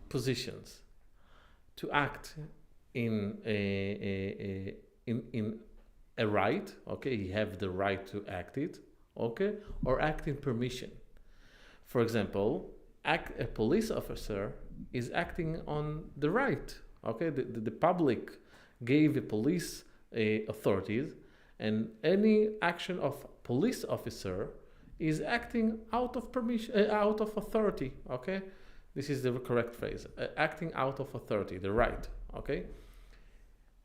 positions to act in in a right, okay, you have the right to act it, okay, or act in permission. For example, a police officer is acting on the right, okay, the public gave the police authorities, and any action of police officer is acting out of permission, out of authority, okay. This is the correct phrase, acting out of authority, the right, okay.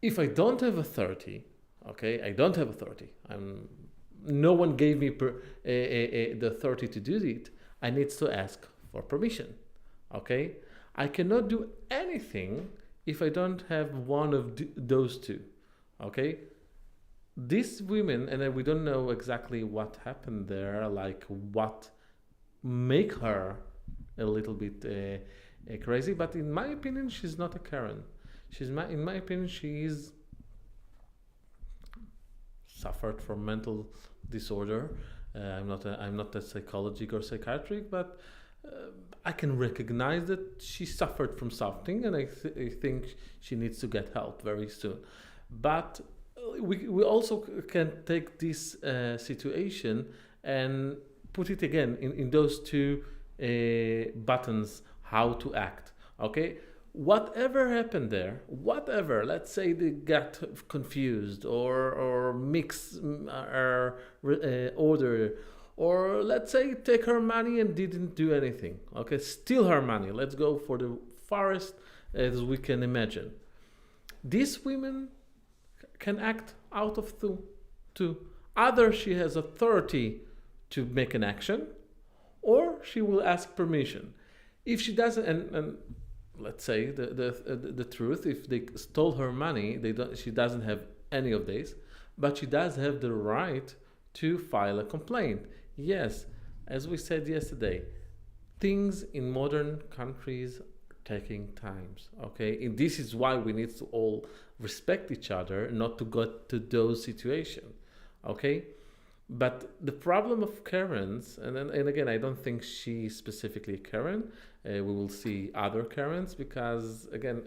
If I don't have authority, okay, I don't have authority, no one gave me the authority to do it, I need to ask for permission, okay. I cannot do anything if I don't have one of those two, okay. These women, and we don't know exactly what happened there, like what make her a little bit crazy, but in my opinion she's not a Karen. In my opinion, she is suffered from mental disorder. I'm not a psychologist or psychiatric, but I can recognize that she suffered from something, and I think she needs to get help very soon. But we also can take this situation and put it again in those two buttons, how to act, okay. Whatever happened there, whatever, let's say they got confused or mix order, or let's say take her money and didn't do anything, okay, steal her money, let's go for the farthest as we can imagine. These women can act out of two. Either she has authority to make an action, or she will ask permission. If she doesn't, and let's say the truth, if they stole her money, she doesn't have any of these, but she does have the right to file a complaint. Yes, as we said yesterday, things in modern countries are taking times, okay, and this is why we need to all respect each other, not to go to those situations, okay. But the problem of Karens, and again, I don't think she's specifically a Karen. We will see other Karens, because again,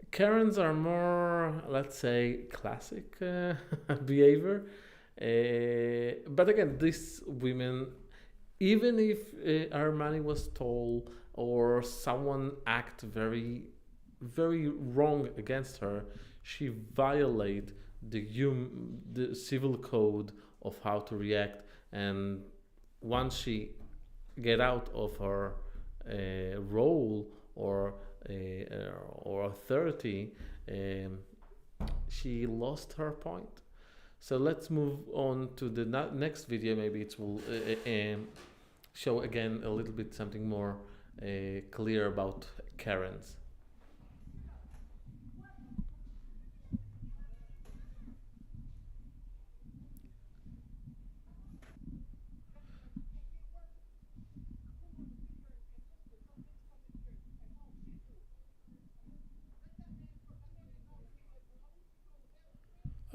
Karens are more, let's say, classic behavior. But again, these women, even if her money was stolen or someone act very, very wrong against her, she violate the civil code of how to react, and once she get out of her role or authority, she lost her point. So let's move on to the next video. Maybe it will show again a little bit something more clear about Karens.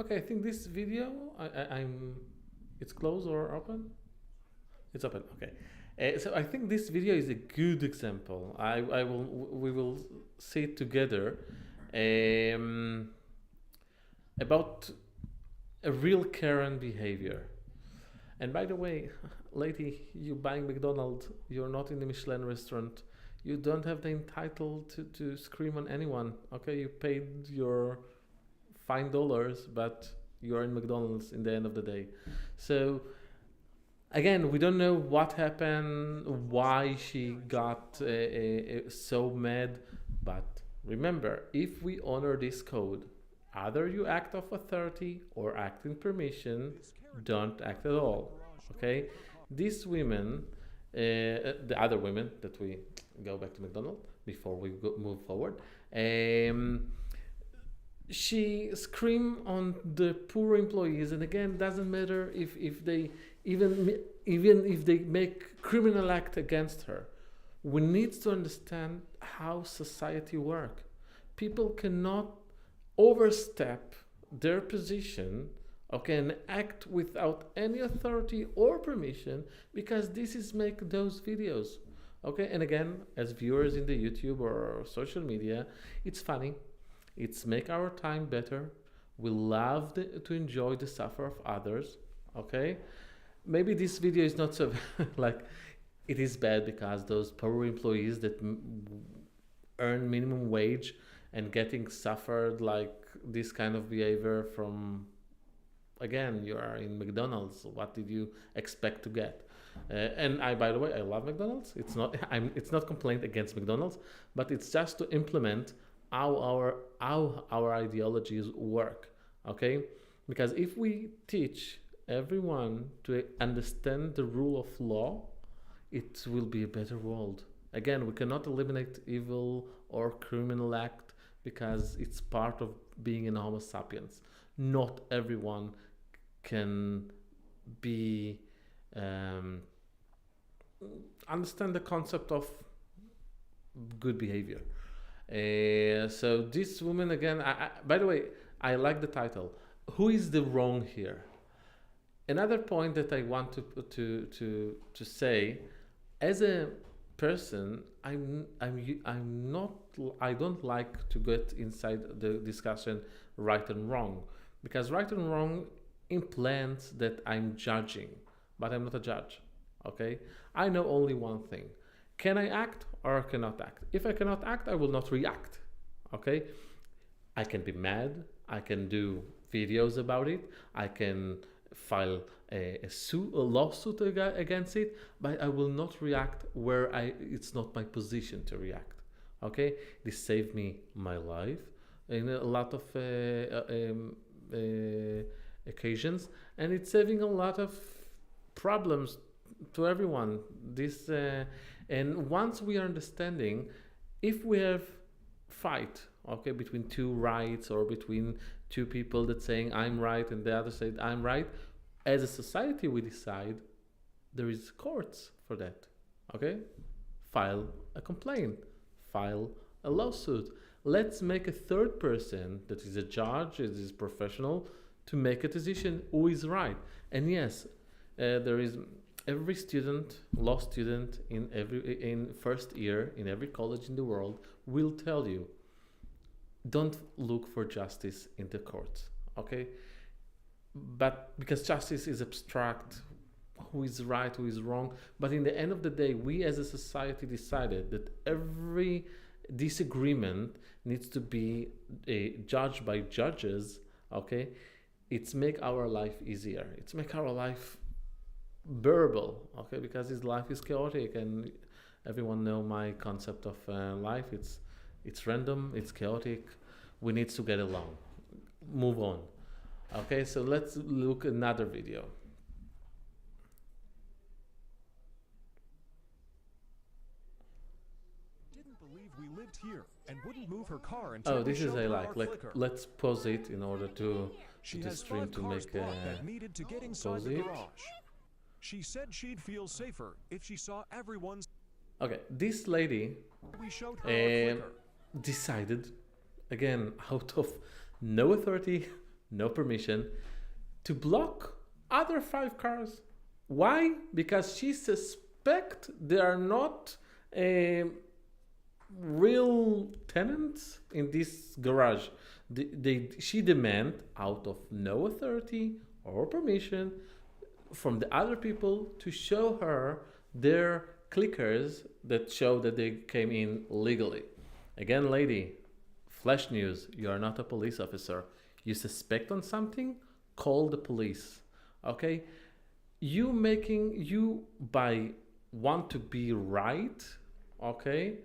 Okay, I think this video, I'm, it's closed or open? It's open, okay. So I think this video is a good example. We will see it together about a real Karen behavior. And by the way, lady, you buying McDonald's, you're not in the Michelin restaurant, you don't have the entitled to scream on anyone, okay? You paid your $5, but you're in McDonald's in the end of the day. So again, we don't know what happened, why she got so mad, but remember, if we honor this code, either you act of authority or act in permission, don't act at all, okay. These women, the other women that we go back to McDonald's before we move forward, she screamed on the poor employees, and again, doesn't matter if they even if they make criminal act against her. We need to understand how society works. People cannot overstep their position, okay, and act without any authority or permission, because this is make those videos, Okay, and again, as viewers in the YouTube or social media, it's funny. It's make our time better. We love to enjoy the suffer of others. Okay, maybe this video is not so like it is bad because those poor employees that earn minimum wage and getting suffered like this kind of behavior from, again, you are in McDonald's, what did you expect to get? And I, by the way, I love McDonald's. It's not it's not complaint against McDonald's, but it's just to implement how our ideologies work. Okay, because if we teach everyone to understand the rule of law, it will be a better world. Again, we cannot eliminate evil or criminal act because it's part of being an Homo sapiens. Not everyone can be understand the concept of good behavior. So this woman again. By the way, I like the title. Who is the wrong here? Another point that I want to say, as a person, I'm not. I don't like to get inside the discussion right and wrong, because right and wrong implants that I'm judging, but I'm not a judge. Okay, I know only one thing: can I act or I cannot act? If I cannot act, I will not react. Okay, I can be mad. I can do videos about it. I can file a lawsuit against it, but I will not react where it's not my position to react. Okay, this saved me my life in a lot of occasions, and it's saving a lot of problems to everyone. This and once we are understanding, if we have fight, okay, between two rights or between two people that saying I'm right and the other said I'm right, as a society we decide there is courts for that. Okay, file a complaint, file a lawsuit. Let's make a third person that is a judge, that is professional, to make a decision who is right. And yes, there is every student, law student in first year in every college in the world will tell you, don't look for justice in the courts. Okay, but because justice is abstract, who is right, who is wrong, but in the end of the day, we as a society decided that every disagreement needs to be judged by judges. Okay, it's make our life easier, it's make our life bearable. Okay, because his life is chaotic, and everyone know my concept of life. It's random, it's chaotic. We need to get along, move on. Okay, so let's look another video. Didn't believe we lived here and wouldn't move her car until Oh, this is showed a her like. our flicker. Let's pause it in order to She the has stream 5 to cars make blocked that needed to get inside pause the it. garage. She said she'd feel safer if she saw everyone's. Okay, this lady We showed her our flicker. decided, again, out of no authority, no permission, to block other 5 cars. Why? Because she suspect they are not real tenants in this garage. She demand, out of no authority or permission from the other people, to show her their clickers that show that they came in legally. Again, lady, flash news, you are not a police officer. You suspect on something, call the police. Okay, you by want to be right. Okay,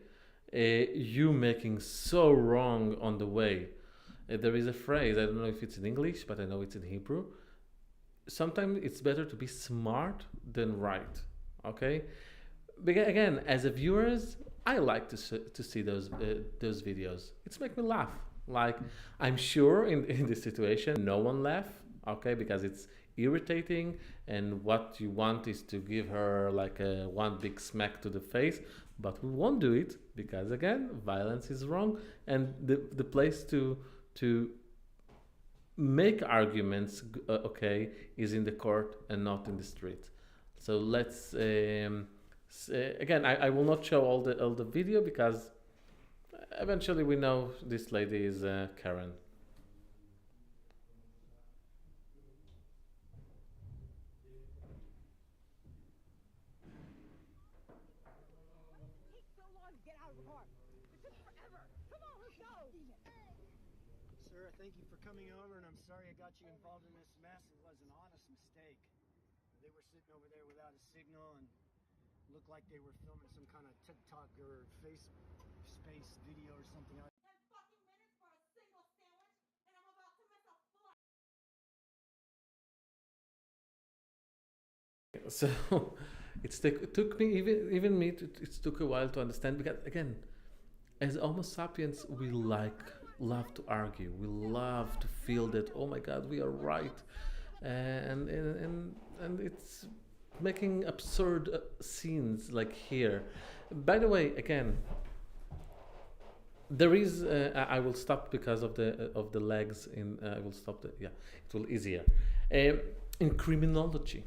you making so wrong on the way. There is a phrase, I don't know if it's in English, but I know it's in Hebrew. Sometimes it's better to be smart than right. Okay, again, as a viewers, I like to see those videos. It's make me laugh. Like, I'm sure in this situation, no one laugh. Okay, because it's irritating, and what you want is to give her like a one big smack to the face, but we won't do it because, again, violence is wrong, and the place to make arguments okay is in the court and not in the street. So let's Again, I will not show all the video because eventually we know this lady is Karen. Sir, thank you for coming over, and I'm sorry I got you involved in this mess. It was an honest mistake. They were sitting over there without a signal and looked like they were filming some kind of TikTok or face space video or something. So took me even me it took a while to understand, because again, as Homo sapiens, we love to argue. We love to feel that, oh my God, we are right, and it's making absurd scenes like here. By the way, again, there is. I will stop because of the legs. I will stop the, yeah. It will easier. In criminology,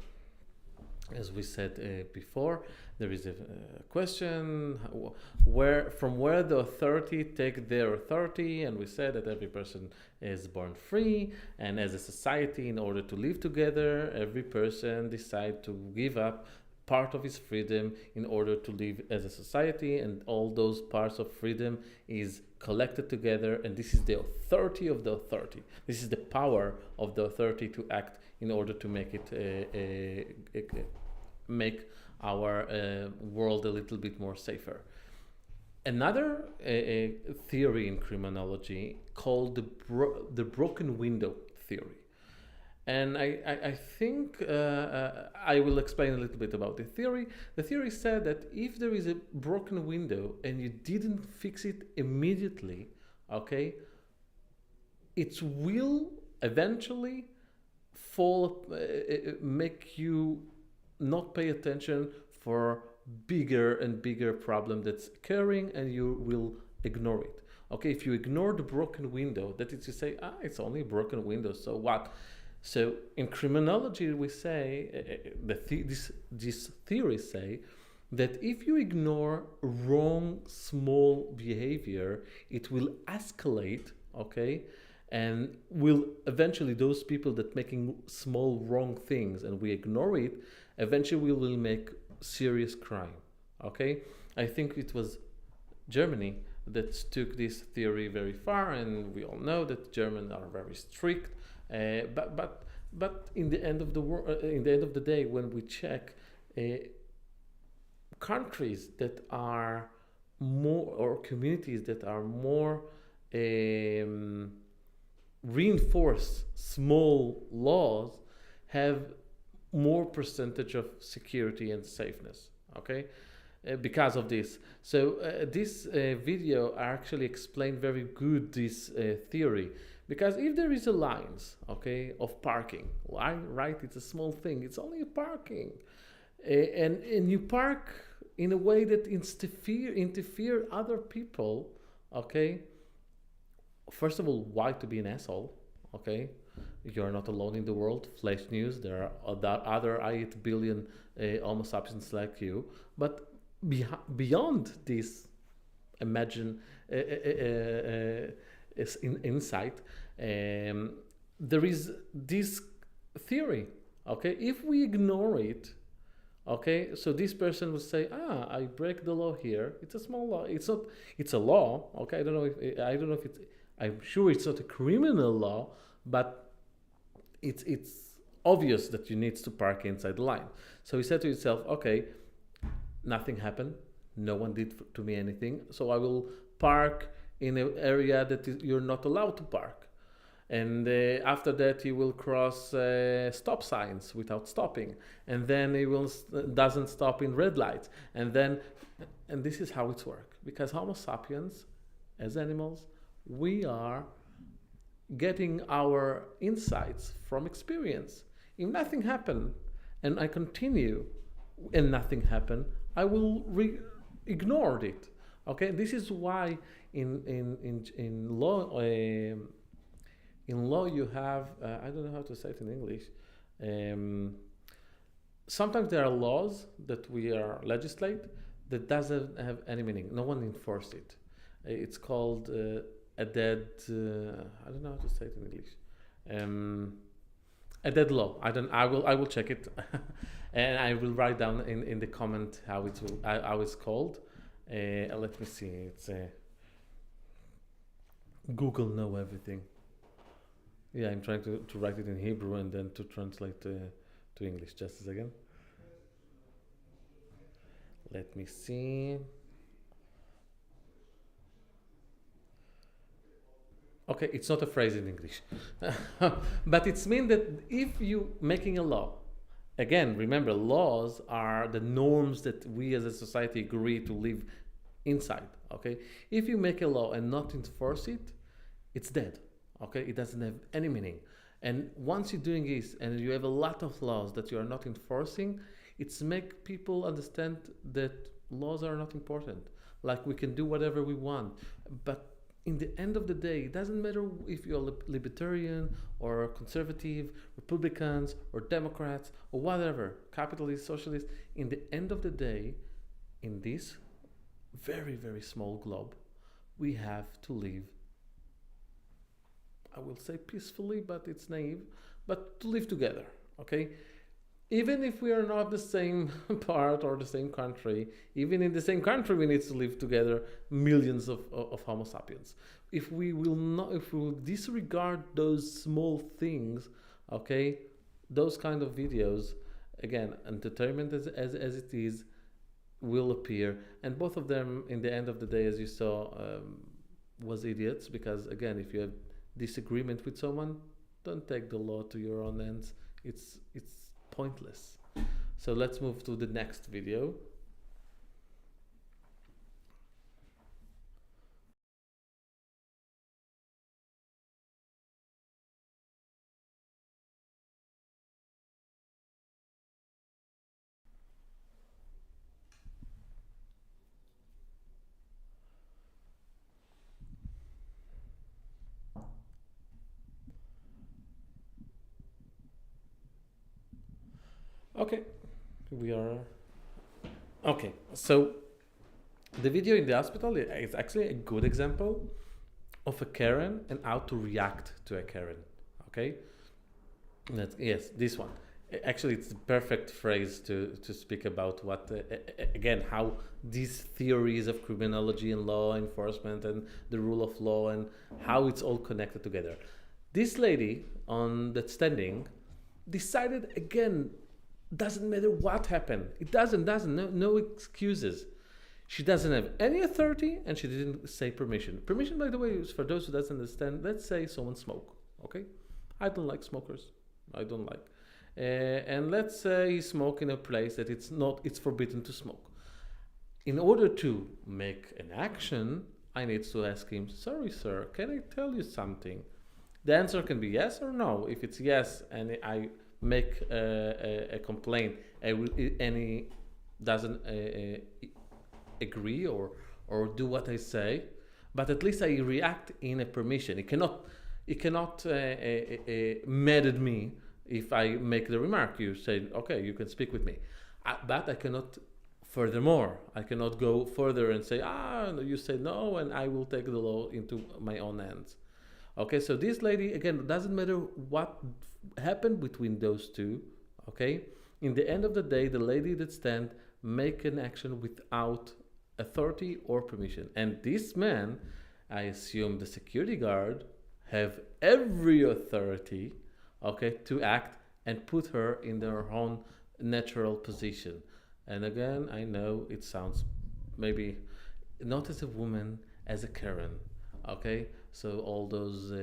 as we said before, there is a question where the authority take their authority, and we said that every person is born free, and as a society, in order to live together, every person decide to give up part of his freedom in order to live as a society, and all those parts of freedom is collected together, and this is the authority of the authority. This is the power of the authority to act in order to make it make our world a little bit more safer. Another theory in criminology called the broken window theory. And I think I will explain a little bit about the theory. The theory said that if there is a broken window and you didn't fix it immediately, okay, it will eventually make you not pay attention for bigger and bigger problem that's occurring, and you will ignore it. Okay, if you ignore the broken window, that is to say, it's only a broken window, so what? So in criminology, we say this theory say that if you ignore wrong small behavior, it will escalate, okay, and will eventually, those people that making small wrong things and we ignore it, eventually we will make serious crime. Okay, I think it was Germany that took this theory very far, and we all know that Germans are very strict. But in the end of the day, when we check countries that are more, or communities that are more reinforced small laws, have more percentage of security and safeness. Okay, because of this. So this video actually explained very good this theory. Because if there is a lines, okay, of parking, right? It's a small thing. It's only a parking, and you park in a way that interfere other people, okay. First of all, why to be an asshole, okay? You're not alone in the world. Flash news. There are other 8 billion Homo sapiens like you. But beyond this, imagine insight. There is this theory. Okay, if we ignore it, okay, so this person would say, I break the law here. It's a small law. It's not. It's a law. Okay, I don't know if it's. I'm sure it's not a criminal law, but it's obvious that you need to park inside the line. So he said to himself, okay, nothing happened. No one did to me anything. So I will park in an area that you're not allowed to park. And after that, he will cross stop signs without stopping. And then he doesn't stop in red lights. And this is how it works. Because Homo sapiens, as animals, we are getting our insights from experience. If nothing happened and I continue and nothing happened, I will ignore it. Okay, this is why in law you have I don't know how to say it in English. sometimes there are laws that we are legislate that doesn't have any meaning. No one enforces it. It's called a dead. I don't know how to say it in English. A dead law. I don't. I will check it, and I will write down in the comment how it's called. Let me see. It's Google know everything. Yeah, I'm trying to write it in Hebrew and then to translate to English. Just a second. Let me see. Okay, it's not a phrase in English, but it's mean that if you making a law, again, remember laws are the norms that we as a society agree to live inside. Okay, if you make a law and not enforce it, it's dead. Okay, it doesn't have any meaning. And once you're doing this and you have a lot of laws that you are not enforcing, it's make people understand that laws are not important. Like we can do whatever we want, but in the end of the day, it doesn't matter if you're libertarian or conservative, Republicans or Democrats or whatever, capitalist, socialist. In the end of the day, in this very, very small globe, we have to live, I will say peacefully, but it's naive, but to live together, okay? Even if we are not the same part or the same country, even in the same country, we need to live together, millions of Homo sapiens. If we will disregard those small things, okay, those kind of videos, again, entertainment as it is, will appear. And both of them, in the end of the day, as you saw, was idiots, because again, if you have disagreement with someone, don't take the law to your own hands. It's pointless. So let's move to the next video. Okay, we are okay. So the video in the hospital is actually a good example of a Karen and how to react to a Karen. Okay, yes, this one. Actually, it's the perfect phrase to speak about what again how these theories of criminology and law enforcement and the rule of law and how it's all connected together. This lady on that standing decided again. Doesn't matter what happened. It doesn't. No excuses. She doesn't have any authority, and she didn't say permission. Permission, by the way, is for those who doesn't understand. Let's say someone smoke. Okay, I don't like smokers. I don't like. And let's say he smoke in a place that it's forbidden to smoke. In order to make an action, I need to ask him, sorry, sir, can I tell you something? The answer can be yes or no. If it's yes, and I make a complaint and he doesn't agree or do what I say, but at least I react in a permission. It cannot mad at me if I make the remark. You say, okay, you can speak with me, but I cannot. Furthermore, I cannot go further and say, you say no, and I will take the law into my own hands. Okay, so this lady, again, doesn't matter what happened between those two, okay? In the end of the day, the lady that stand make an action without authority or permission. And this man, I assume the security guard, have every authority, okay, to act and put her in their own natural position. And again, I know it sounds maybe not as a woman, as a Karen, okay? So all those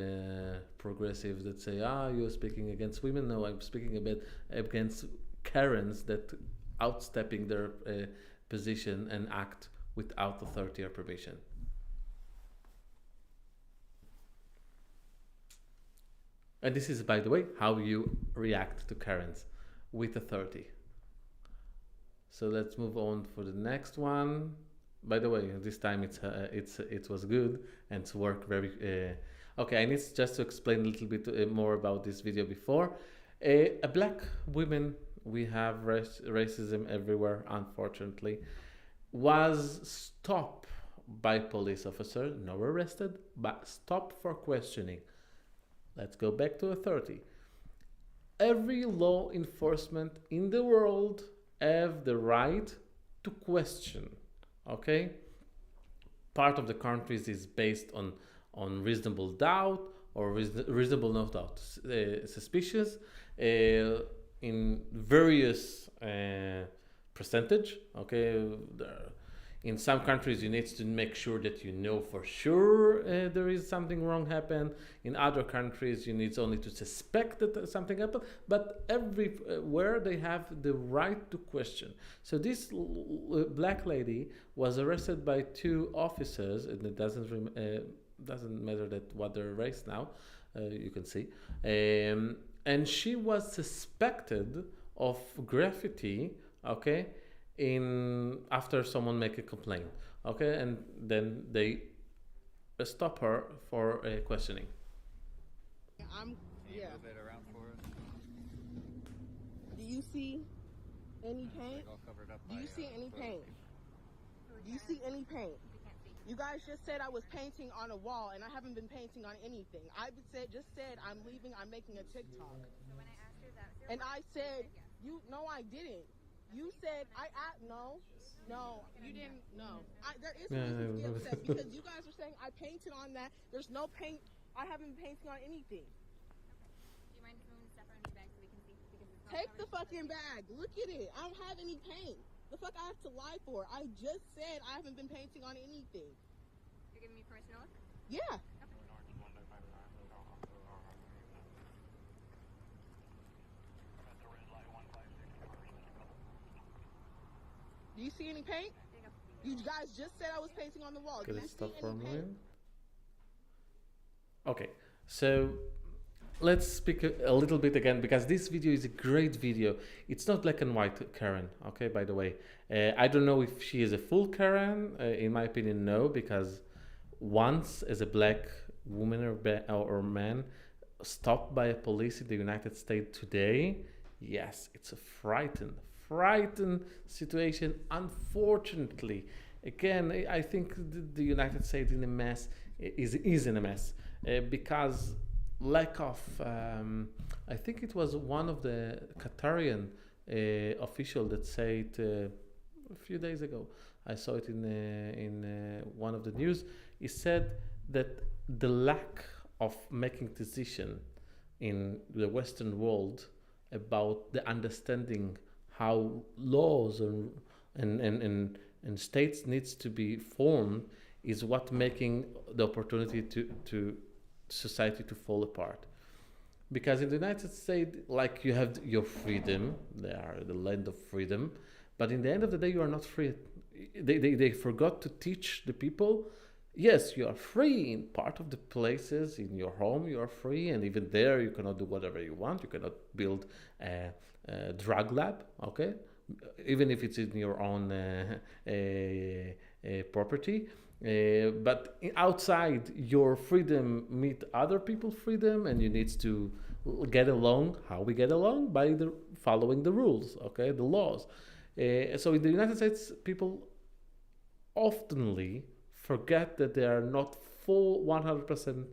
progressives that say, you're speaking against women. No, I'm speaking against Karens that outstepping their position and act without authority or permission. And this is, by the way, how you react to Karens with authority. So let's move on for the next one. By the way, this time it was good and it's worked very. Okay, I need just to explain a little bit more about this video before. A black woman we have racism everywhere, unfortunately, was stopped by police officer, not arrested, but stopped for questioning. Let's go back to authority. Every law enforcement in the world have the right to question. Okay, part of the countries is based on reasonable doubt or reasonable no doubt, suspicious, in various percentage. Okay, in some countries you need to make sure that you know for sure there is something wrong happen. In other countries you need only to suspect that something happened, but everywhere they have the right to question. So this black lady was arrested by two officers, and it doesn't matter that what their race now, you can see, and she was suspected of graffiti, okay, in after someone make a complaint, okay, and then they stop her for questioning. I'm Can you yeah. move it around for us? Do you see any paint? Like all covered up Do by, you see any toilet paint? paper. Do you see any paint? You guys just said I was painting on a wall, and I haven't been painting on anything. I just said I'm leaving. I'm making a TikTok. So when I asked her that, And I said, you no, I didn't. You said no, you didn't. No, there is a reason to get upset because you guys are saying I painted on that. There's no paint. I haven't been painting on anything. do you mind moving stuff around your bag so we can see? Because it's not Take the covered. fucking bag. Look at it. I don't have any paint. The fuck I have to lie for? I just said I haven't been painting on anything. You're giving me permission to look? Yeah. Do you see any paint? There you go. You guys just said I was painting on the wall. Can Did I it see stop for a any paint? moment? Okay, so let's speak a little bit again, because this video is a great video. It's not black and white Karen, okay, by the way. I don't know if she is a full Karen. In my opinion, no, because once as a black woman or man stopped by a police in the United States today, yes, it's a frightened situation. Unfortunately, again, I think the United States in a mess is in a mess because lack of I think it was one of the Qatarian official that said a few days ago. I saw it in one of the news. He said that the lack of making decision in the Western world about the understanding how laws and states needs to be formed is what making the opportunity to society to fall apart. Because in the United States, like, you have your freedom, they are the land of freedom, but in the end of the day, you are not free. They forgot to teach the people, yes, you are free in part of the places. In your home, you are free, and even there, you cannot do whatever you want. You cannot build a drug lab, okay? Even if it's in your own property. But outside, your freedom meet other people's freedom, and you need to get along. How we get along? By following the rules, okay, the laws. So in the United States, people oftenly forget that they are not full 100%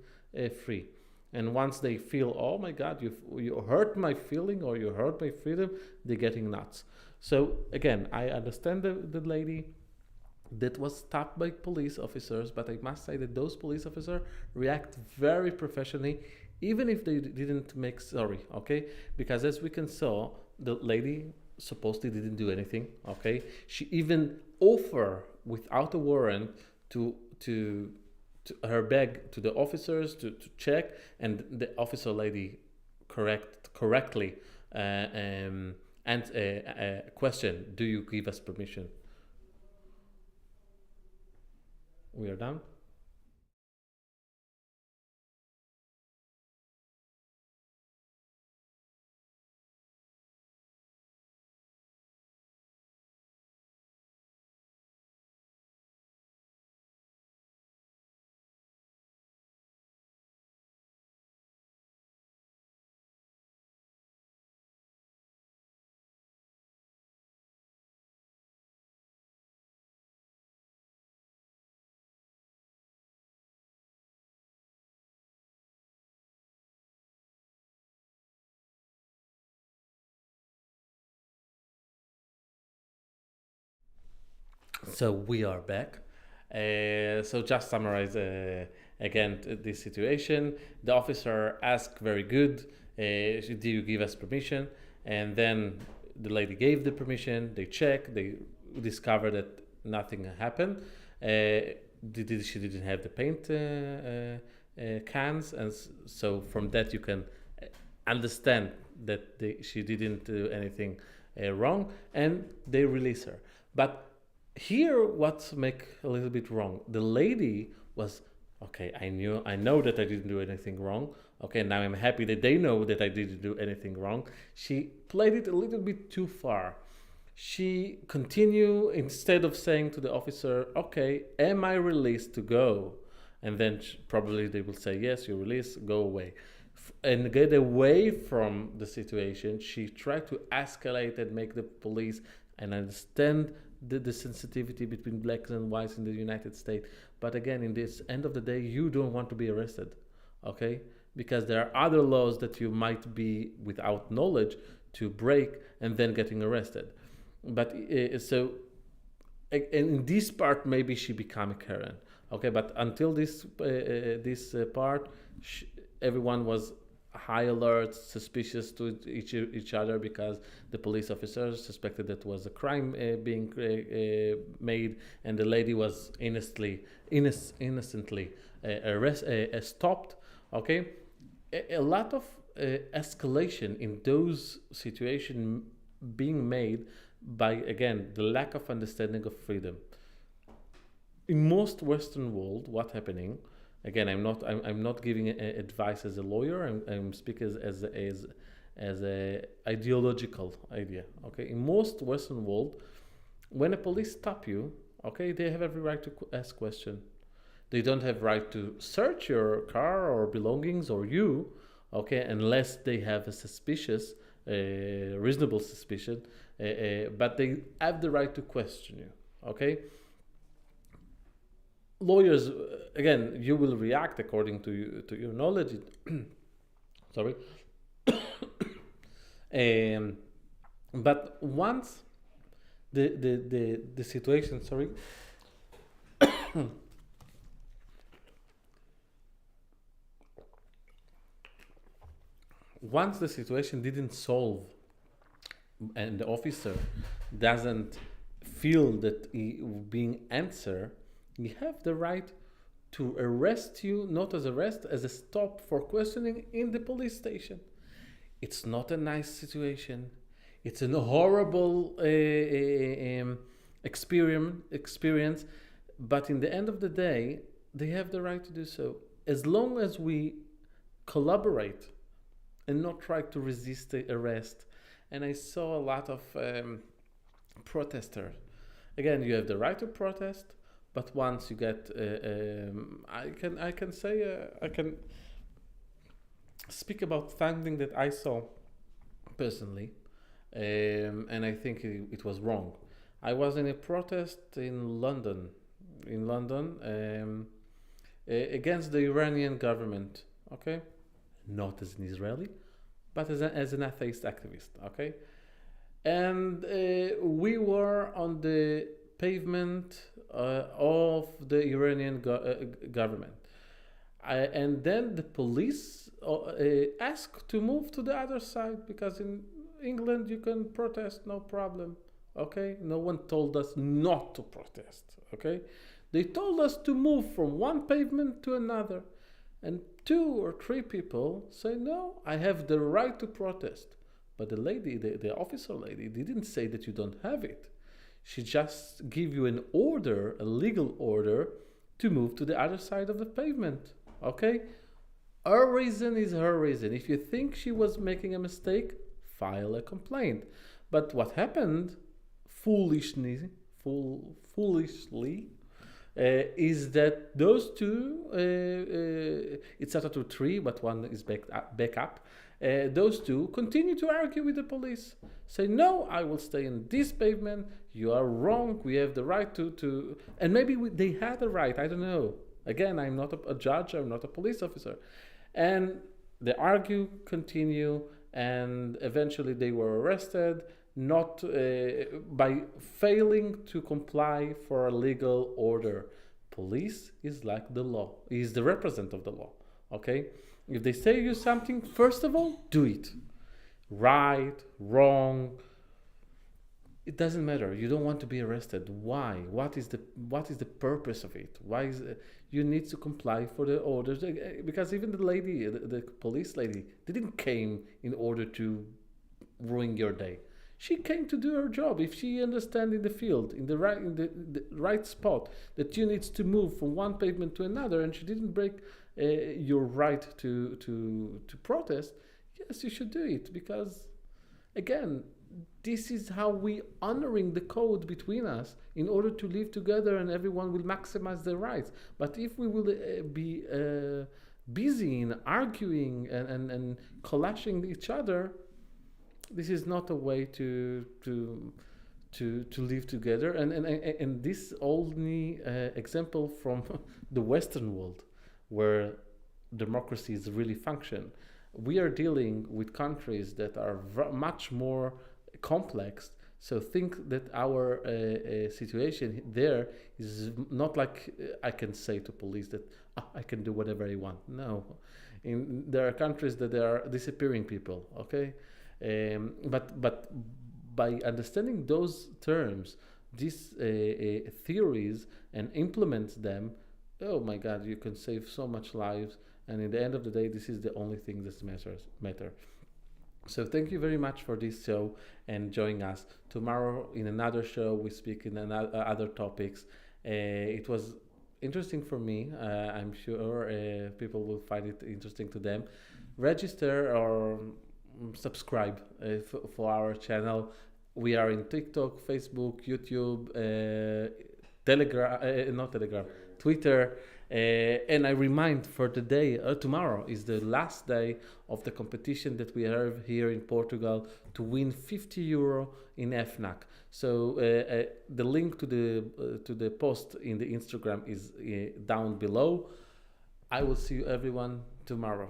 free. And once they feel, oh my God, you hurt my feeling or you hurt my freedom, they're getting nuts. So again, I understand the lady that was stopped by police officers, but I must say that those police officers react very professionally, even if they didn't make sorry, okay? Because as we can saw, the lady supposedly didn't do anything, okay? She even offered without a warrant to her bag to the officers to check, and the officer lady correctly and question, do you give us permission? We are done. So we are back. So just summarize again this situation. The officer asked, very good, do you give us permission? And then the lady gave the permission. They checked. They discovered that nothing happened. She didn't have the paint cans, and so from that you can understand that she didn't do anything wrong, and they release her. But here, what's make a little bit wrong? The lady was okay. I know that I didn't do anything wrong. Okay, now I'm happy that they know that I didn't do anything wrong. She played it a little bit too far. She continued, instead of saying to the officer, okay, am I released to go? And then probably they will say, yes, you're released, go away. And get away from the situation, she tried to escalate and make the police, and understand the sensitivity between blacks and whites in the United States. But again, in this end of the day, you don't want to be arrested, okay? Because there are other laws that you might be without knowledge to break and then getting arrested. But so in this part, maybe she became a Karen, okay? But until this part, everyone was high alert, suspicious to each other, because the police officers suspected that was a crime being made, and the lady was innocently stopped. Okay, a lot of escalation in those situations being made by, again, the lack of understanding of freedom. In most Western world, what's happening? Again, I'm not giving advice as a lawyer. I'm speaking as a ideological idea. Okay, in most Western world, when a police stop you, okay, they have every right to ask question. They don't have right to search your car or belongings or you, okay, unless they have a suspicious, reasonable suspicion. But they have the right to question you. Okay. Lawyers, again, you will react according to your knowledge. Sorry. But once the situation, sorry. Once the situation didn't solve, and the officer doesn't feel that he being answered, you have the right to arrest you, not as arrest, as a stop for questioning in the police station. It's not a nice situation. It's a horrible experience, but in the end of the day, they have the right to do so. As long as we collaborate and not try to resist the arrest. And I saw a lot of protesters. Again, you have the right to protest, but once you get, I can speak about something that I saw personally, and I think it was wrong. I was in a protest in London, against the Iranian government. Okay, not as an Israeli, but as an atheist activist. Okay, and we were on the pavement of the Iranian government. And then the police asked to move to the other side, because in England you can protest, no problem. Okay, no one told us not to protest. Okay, they told us to move from one pavement to another. And 2 or 3 people say, no, I have the right to protest. But the lady, the officer lady, didn't say that you don't have it. She just gave you an order, a legal order, to move to the other side of the pavement. Okay? Her reason is her reason. If you think she was making a mistake, file a complaint. But what happened, foolishly, is that those 2, it's set to 3, but one is back up. Those 2 continue to argue with the police. Say, no, I will stay in this pavement. You are wrong. We have the right to and maybe they had a right. I don't know. Again, I'm not a judge. I'm not a police officer. And they continue, and eventually they were arrested. not by failing to comply for a legal order. Police is like the law, is the representative of the law. Okay, if they say you something, first of all, do it. Right, wrong, it doesn't matter. You don't want to be arrested. Why? What is the purpose of it? Why is you need to comply for the orders? Because even the lady, the police lady, didn't came in order to ruin your day. She came to do her job. If she understands in the field, in the right spot, that you need to move from one pavement to another, and she didn't break your right to protest, yes, you should do it. Because again, this is how we honoring the code between us in order to live together, and everyone will maximize their rights. But if we will be busy in arguing and clashing each other, this is not a way to live together. And this only example from the Western world, where democracy is really function. We are dealing with countries that are much more complex. So think that our situation there is not like I can say to police that I can do whatever I want. No, there are countries that there are disappearing people. Okay, but by understanding those terms, these theories, and implement them, oh my God, you can save so much lives. And in the end of the day, this is the only thing that matter. So thank you very much for this show and joining us. Tomorrow in another show, we speak in other topics. It was interesting for me. I'm sure people will find it interesting to them. Register or subscribe for our channel. We are in TikTok, Facebook, YouTube, Twitter. And I remind for the day, tomorrow is the last day of the competition that we have here in Portugal to win €50 in FNAC. So the link to the post in the Instagram is down below. I will see you everyone tomorrow.